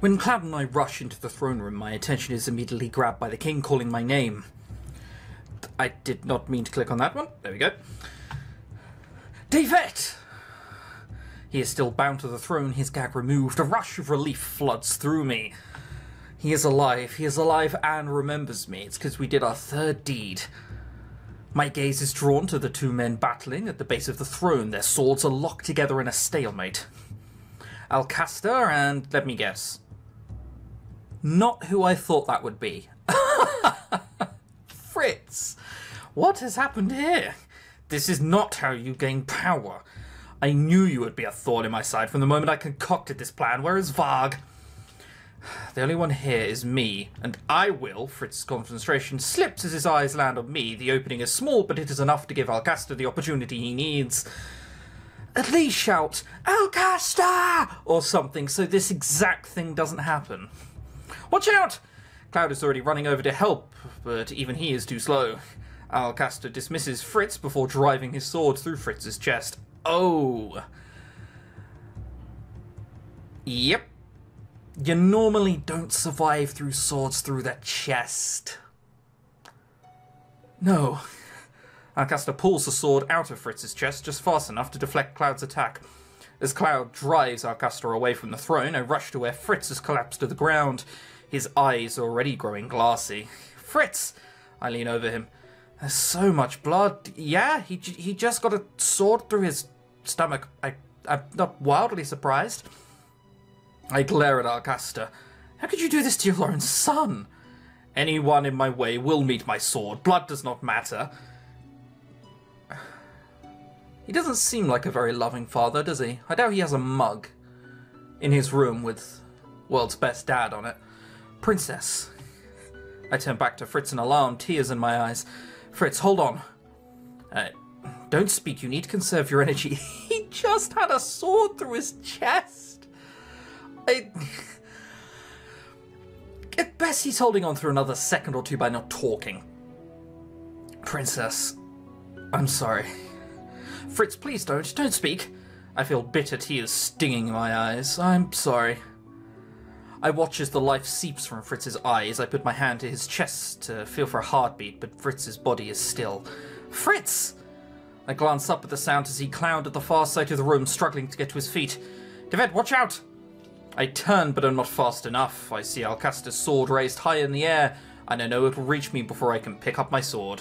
When Cloud and I rush into the throne room, my attention is immediately grabbed by the king calling my name. I did not mean to click on that one. There we go. David! He is still bound to the throne, his gag removed. A rush of relief floods through me. He is alive and remembers me. It's because we did our third deed. My gaze is drawn to the two men battling at the base of the throne. Their swords are locked together in a stalemate. Alcaster and, let me guess, not who I thought that would be. Fritz! What has happened here? This is not how you gain power. I knew you would be a thorn in my side from the moment I concocted this plan. Where is Varg? The only one here is me, and I will. Fritz's concentration slips as his eyes land on me. The opening is small, but it is enough to give Alcaster the opportunity he needs. At least shout, Alcaster! Or something, so this exact thing doesn't happen. Watch out! Cloud is already running over to help, but even he is too slow. Alcaster dismisses Fritz before driving his sword through Fritz's chest. Oh. Yep. You normally don't survive through swords through the chest. No. Alcaster pulls the sword out of Fritz's chest just fast enough to deflect Cloud's attack. As Cloud drives Alcaster away from the throne, I rush to where Fritz has collapsed to the ground. His eyes are already growing glassy. Fritz! I lean over him. There's so much blood. Yeah, he just got a sword through his stomach. I'm not wildly surprised. I glare at Alcaster. How could you do this to your own son? Anyone in my way will meet my sword. Blood does not matter. He doesn't seem like a very loving father, does he? I doubt he has a mug in his room with world's best dad on it. Princess. I turn back to Fritz in alarm, tears in my eyes. Fritz, hold on. Don't speak, you need to conserve your energy. He just had a sword through his chest. At best he's holding on through another second or two by not talking. Princess, I'm sorry. Fritz, please don't speak. I feel bitter tears stinging in my eyes. I'm sorry. I watch as the life seeps from Fritz's eyes. I put my hand to his chest to feel for a heartbeat, but Fritz's body is still. Fritz! I glance up at the sound as he Cloud at the far side of the room, struggling to get to his feet. David, watch out! I turn, but I'm not fast enough. I see Alcaster's sword raised high in the air, and I know it will reach me before I can pick up my sword.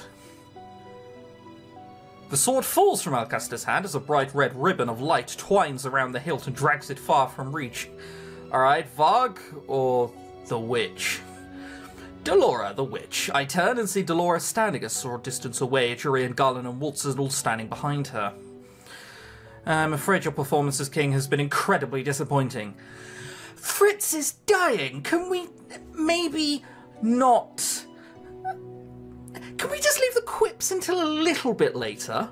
The sword falls from Alcaster's hand as a bright red ribbon of light twines around the hilt and drags it far from reach. Alright, Varg or the witch? Delora, the witch. I turn and see Delora standing a short distance away, Jurian, Garland and Waltz all standing behind her. I'm afraid your performance as king has been incredibly disappointing. Fritz is dying! Can we maybe not... Can we just leave the quips until a little bit later?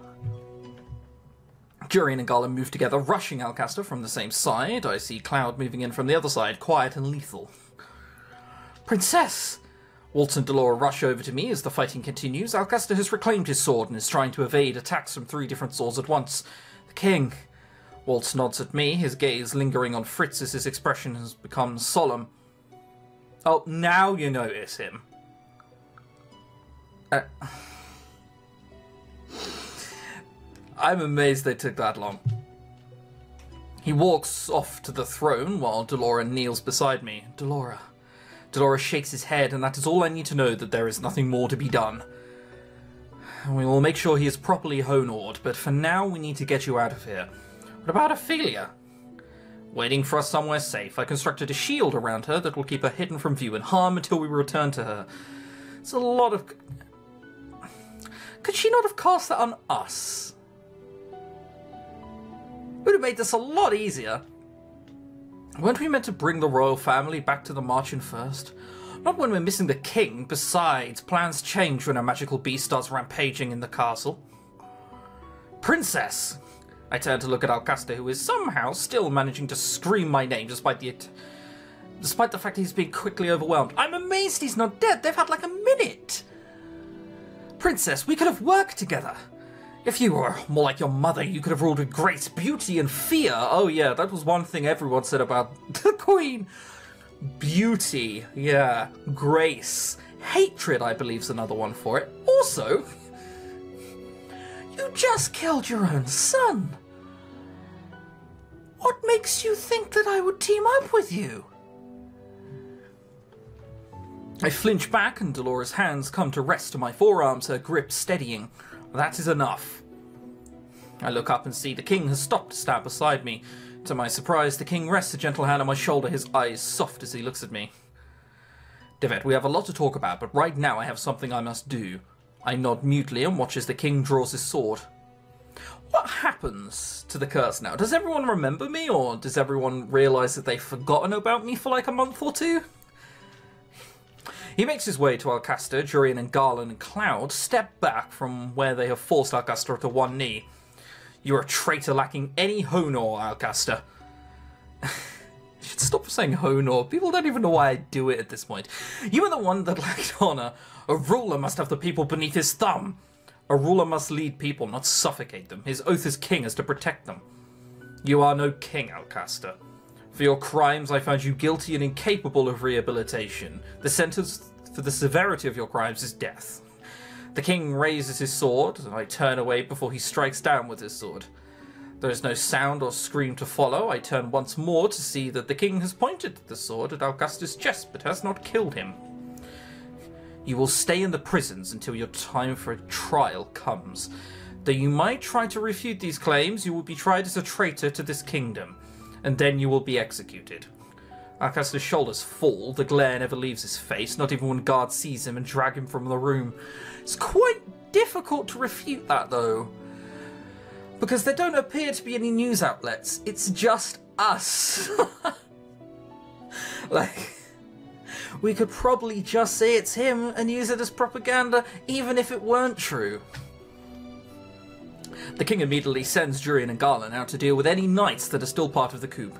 Jurian and Garland move together, rushing Alcaster from the same side. I see Cloud moving in from the other side, quiet and lethal. Princess! Waltz and Delora rush over to me as the fighting continues. Alcaster has reclaimed his sword and is trying to evade attacks from 3 different swords at once. The king. Waltz nods at me, his gaze lingering on Fritz as his expression has become solemn. Oh, now you notice him. I'm amazed they took that long. He walks off to the throne while Delora kneels beside me. Delora. Delora shakes his head, and that is all I need to know, that there is nothing more to be done. We will make sure he is properly honored, but for now we need to get you out of here. What about Ophelia? Waiting for us somewhere safe. I constructed a shield around her that will keep her hidden from view and harm until we return to her. It's a lot of... Could she not have cast that on us? Would have made this a lot easier. Weren't we meant to bring the royal family back to the Marchen first? Not when we're missing the king. Besides, plans change when a magical beast starts rampaging in the castle. Princess! I turn to look at Alcaster, who is somehow still managing to scream my name despite the fact he's being quickly overwhelmed. I'm amazed he's not dead. They've had like a minute. Princess, we could have worked together. If you were more like your mother, you could have ruled with grace, beauty, and fear. Oh yeah, that was one thing everyone said about the Queen. Beauty, yeah. Grace. Hatred, I believe, is another one for it. Also, you just killed your own son. What makes you think that I would team up with you? I flinch back and Dolores' hands come to rest on my forearms, her grip steadying. That is enough. I look up and see the king has stopped to stand beside me. To my surprise, the king rests a gentle hand on my shoulder, his eyes soft as he looks at me. Devet, we have a lot to talk about, but right now I have something I must do. I nod mutely and watch as the king draws his sword. What happens to the curse now? Does everyone remember me, or does everyone realise that they've forgotten about me for like a month or two? He makes his way to Alcaster. Jurian and Garland and Cloud step back from where they have forced Alcaster to one knee. You're a traitor lacking any honor, Alcaster. You should stop saying honor. People don't even know why I do it at this point. You are the one that lacked honor. A ruler must have the people beneath his thumb. A ruler must lead people, not suffocate them. His oath as king is to protect them. You are no king, Alcaster. For your crimes, I found you guilty and incapable of rehabilitation. The sentence for the severity of your crimes is death. The king raises his sword, and I turn away before he strikes down with his sword. There is no sound or scream to follow. I turn once more to see that the king has pointed the sword at Alcaster's chest, but has not killed him. You will stay in the prisons until your time for a trial comes. Though you might try to refute these claims, you will be tried as a traitor to this kingdom, and then you will be executed. Alcaster's shoulders fall, the glare never leaves his face, not even when guards seize him and drag him from the room. It's quite difficult to refute that, though, because there don't appear to be any news outlets. It's just us. Like, we could probably just say it's him and use it as propaganda, even if it weren't true. The king immediately sends Jurian and Garland out to deal with any knights that are still part of the coup.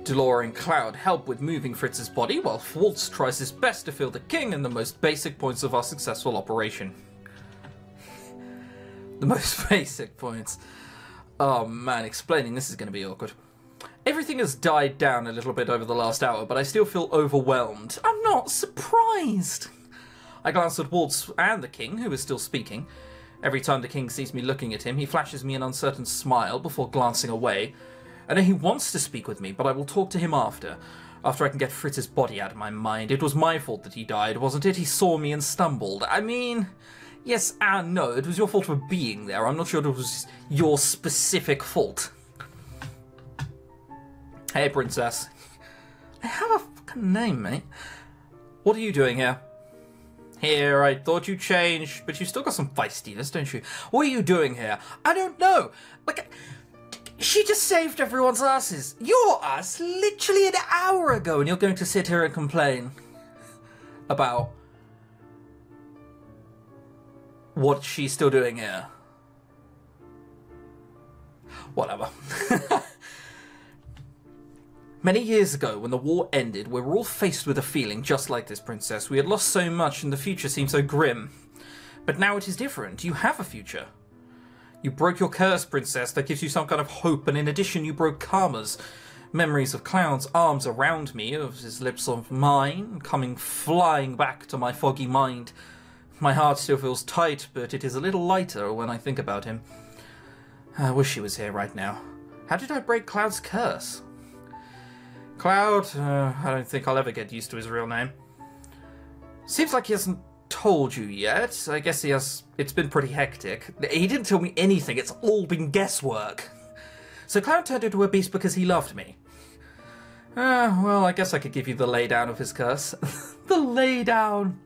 Delora and Cloud help with moving Fritz's body, while Waltz tries his best to fill the king in the most basic points of our successful operation. The most basic points. Oh man, explaining this is going to be awkward. Everything has died down a little bit over the last hour, but I still feel overwhelmed. I'm not surprised. I glance at Waltz and the king, who is still speaking. Every time the king sees me looking at him, he flashes me an uncertain smile before glancing away. I know he wants to speak with me, but I will talk to him after I can get Fritz's body out of my mind. It was my fault that he died, wasn't it? He saw me and stumbled. I mean, yes and no. It was your fault for being there. I'm not sure it was your specific fault. Hey, princess. I have a fucking name, mate. What are you doing here? Here, I thought you changed, but you still got some feistiness, don't you? What are you doing here? I don't know. Like, she just saved everyone's asses. Your ass literally an hour ago, and you're going to sit here and complain about what she's still doing here. Whatever. Many years ago, when the war ended, we were all faced with a feeling just like this, princess. We had lost so much and the future seemed so grim. But now it is different. You have a future. You broke your curse, princess. That gives you some kind of hope, and in addition you broke Karma's. Memories of Cloud's arms around me, of his lips on mine, coming flying back to my foggy mind. My heart still feels tight, but it is a little lighter when I think about him. I wish he was here right now. How did I break Cloud's curse? Cloud, I don't think I'll ever get used to his real name. Seems like he hasn't told you yet. I guess he has. It's been pretty hectic. He didn't tell me anything. It's all been guesswork. So Cloud turned into a beast because he loved me. Well, I guess I could give you the laydown of his curse. The laydown.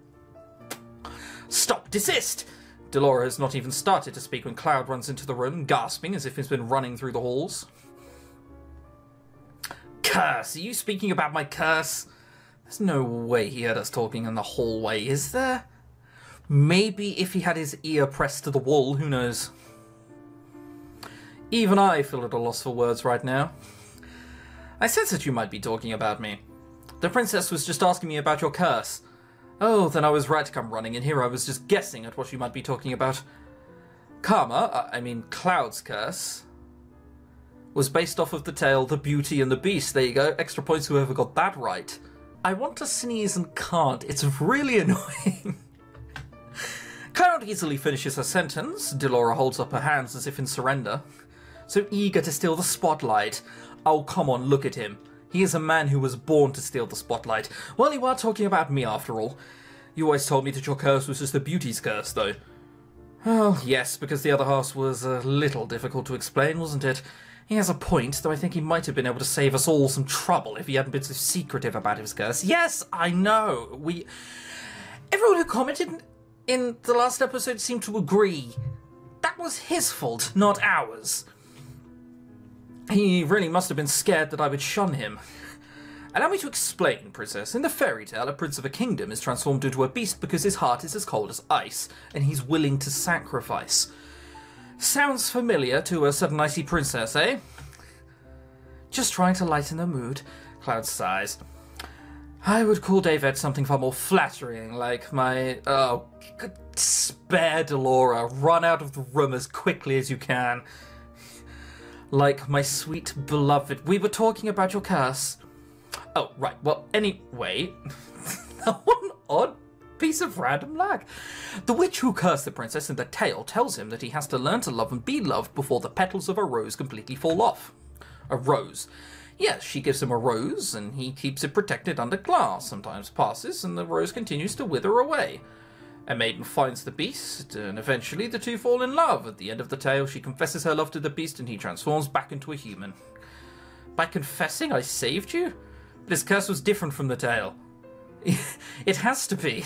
Stop, desist! Delora has not even started to speak when Cloud runs into the room, gasping as if he's been running through the halls. Curse! Are you speaking about my curse? There's no way he heard us talking in the hallway, is there? Maybe if he had his ear pressed to the wall, who knows? Even I feel at a loss for words right now. I sense that you might be talking about me. The princess was just asking me about your curse. Oh, then I was right to come running in here. I was just guessing at what you might be talking about. Cloud's curse was based off of the tale The Beauty and the Beast. There you go. Extra points whoever got that right. I want to sneeze and can't. It's really annoying. Cloud easily finishes her sentence. Delora holds up her hands as if in surrender. So eager to steal the spotlight. Oh, come on, look at him. He is a man who was born to steal the spotlight. Well, you are talking about me after all. You always told me that your curse was just the beauty's curse, though. Well, yes, because the other half was a little difficult to explain, wasn't it? He has a point, though I think he might have been able to save us all some trouble if he hadn't been so secretive about his curse. Yes, I know. Everyone who commented in the last episode seemed to agree. That was his fault, not ours. He really must have been scared that I would shun him. Allow me to explain, Princess. In the fairy tale, a prince of a kingdom is transformed into a beast because his heart is as cold as ice, and he's willing to sacrifice. Sounds familiar to a sudden icy princess, eh? Just trying to lighten the mood. Cloud sighs. I would call David something far more flattering, like my... Oh, spare Delora. Run out of the room as quickly as you can. Like my sweet beloved. We were talking about your curse. Oh, right. Well, anyway. What an odd piece of random lag. The witch who cursed the princess in the tale tells him that he has to learn to love and be loved before the petals of a rose completely fall off. A rose. Yes, she gives him a rose, and he keeps it protected under glass. Sometimes passes, and the rose continues to wither away. A maiden finds the beast, and eventually the two fall in love. At the end of the tale, she confesses her love to the beast, and he transforms back into a human. By confessing I saved you? But his curse was different from the tale. It has to be.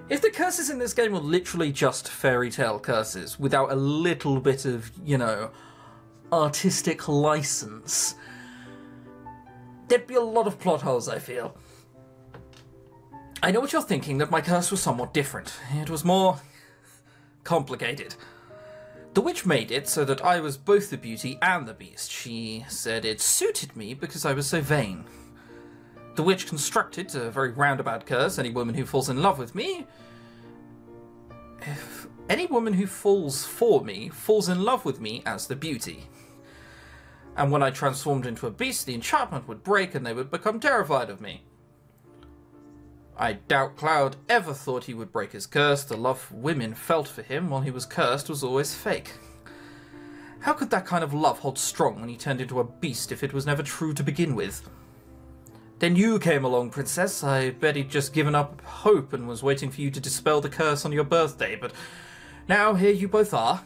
If the curses in this game were literally just fairy tale curses, without a little bit of, you know, artistic license, there'd be a lot of plot holes, I feel. I know what you're thinking, that my curse was somewhat different. It was more complicated. The witch made it so that I was both the beauty and the beast. She said it suited me because I was so vain. The witch constructed a very roundabout curse. Any woman who falls in love with me... If any woman who falls for me falls in love with me as the beauty. And when I transformed into a beast, the enchantment would break and they would become terrified of me. I doubt Cloud ever thought he would break his curse. The love women felt for him while he was cursed was always fake. How could that kind of love hold strong when he turned into a beast if it was never true to begin with? Then you came along, Princess. I bet he'd just given up hope and was waiting for you to dispel the curse on your birthday, but now here you both are.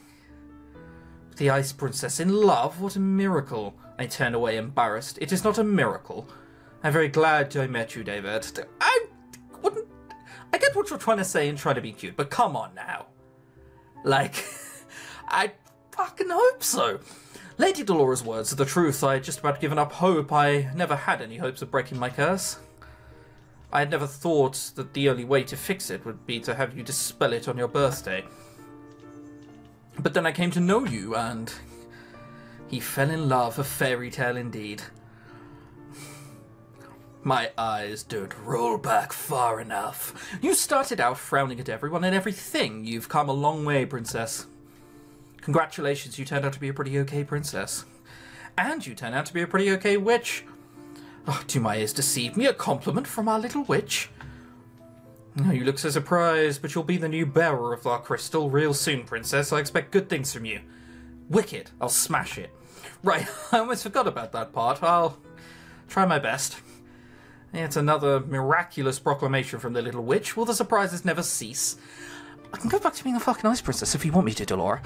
The Ice Princess in love? What a miracle. I turn away embarrassed. It is not a miracle. I'm very glad I met you, David. I get what you're trying to say and try to be cute, but come on now. Like, I fucking hope so. Lady Delora's words are the truth. I had just about given up hope. I never had any hopes of breaking my curse. I had never thought that the only way to fix it would be to have you dispel it on your birthday. But then I came to know you, and he fell in love, a fairy tale indeed. My eyes don't roll back far enough. You started out frowning at everyone and everything. You've come a long way, Princess. Congratulations, you turned out to be a pretty okay princess. And you turned out to be a pretty okay witch. Oh, do my ears deceive me? A compliment from our little witch? Oh, you look so surprised, but you'll be the new bearer of our crystal real soon, Princess. I expect good things from you. Wicked. I'll smash it. Right, I almost forgot about that part. I'll try my best. It's another miraculous proclamation from the little witch. Will the surprises never cease? I can go back to being a fucking ice princess if you want me to, Delora.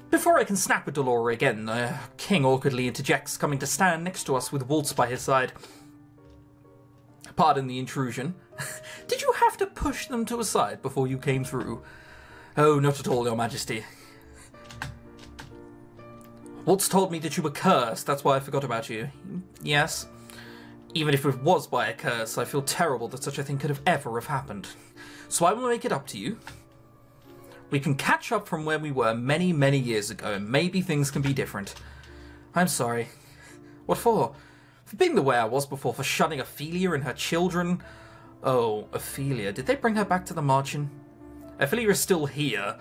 Before I can snap at Delora again, the king awkwardly interjects, coming to stand next to us with Waltz by his side. Pardon the intrusion. Did you have to push them to a side before you came through? Oh, not at all, Your Majesty. Waltz told me that you were cursed, that's why I forgot about you. Yes. Even if it was by a curse, I feel terrible that such a thing could have ever have happened. So I will make it up to you. We can catch up from where we were many, many years ago, and maybe things can be different. I'm sorry. What for? For being the way I was before, for shunning Ophelia and her children. Oh, Ophelia. Did they bring her back to the margin? Ophelia is still here.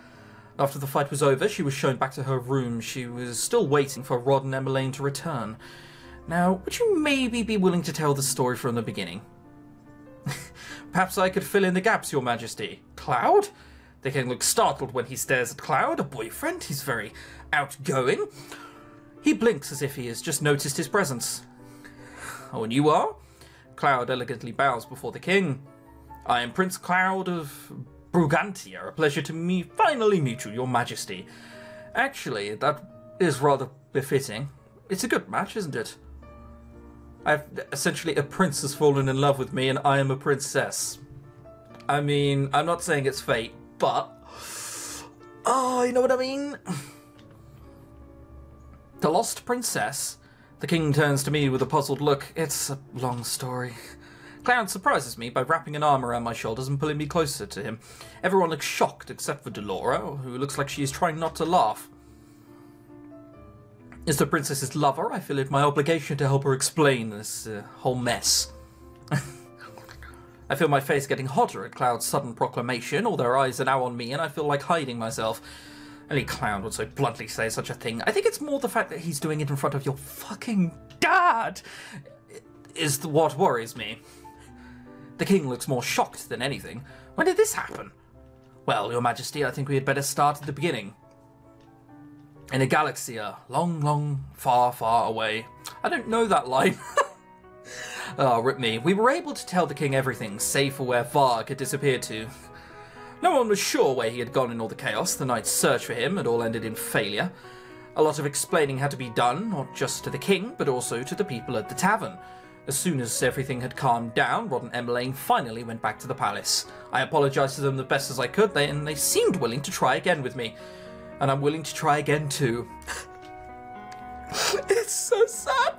After the fight was over, she was shown back to her room. She was still waiting for Rod and Emmeline to return. Now, would you maybe be willing to tell the story from the beginning? Perhaps I could fill in the gaps, Your Majesty. Cloud? The king looks startled when he stares at Cloud. A boyfriend? He's very outgoing. He blinks as if he has just noticed his presence. Oh, and you are? Cloud elegantly bows before the king. I am Prince Cloud of Brugantia. A pleasure to finally meet you, Your Majesty. Actually, that is rather befitting. It's a good match, isn't it? Essentially, a prince has fallen in love with me and I am a princess. I mean, I'm not saying it's fate, but... Oh, you know what I mean? The lost princess? The king turns to me with a puzzled look. It's a long story. Cloud surprises me by wrapping an arm around my shoulders and pulling me closer to him. Everyone looks shocked except for Delora, who looks like she is trying not to laugh. As the princess's lover, I feel it my obligation to help her explain this whole mess. I feel my face getting hotter at Cloud's sudden proclamation. All their eyes are now on me and I feel like hiding myself. Only Cloud would so bluntly say such a thing. I think it's more the fact that he's doing it in front of your fucking dad is what worries me. The king looks more shocked than anything. When did this happen? Well, Your Majesty, I think we had better start at the beginning. In a galaxy long, long, far, far away. I don't know that line. Oh, rip me. We were able to tell the king everything, save for where Varg had disappeared to. No one was sure where he had gone in all the chaos. The night's search for him had all ended in failure. A lot of explaining had to be done, not just to the king, but also to the people at the tavern. As soon as everything had calmed down, Rod and Emmeline finally went back to the palace. I apologised to them the best as I could, and they seemed willing to try again with me. And I'm willing to try again too. It's so sad.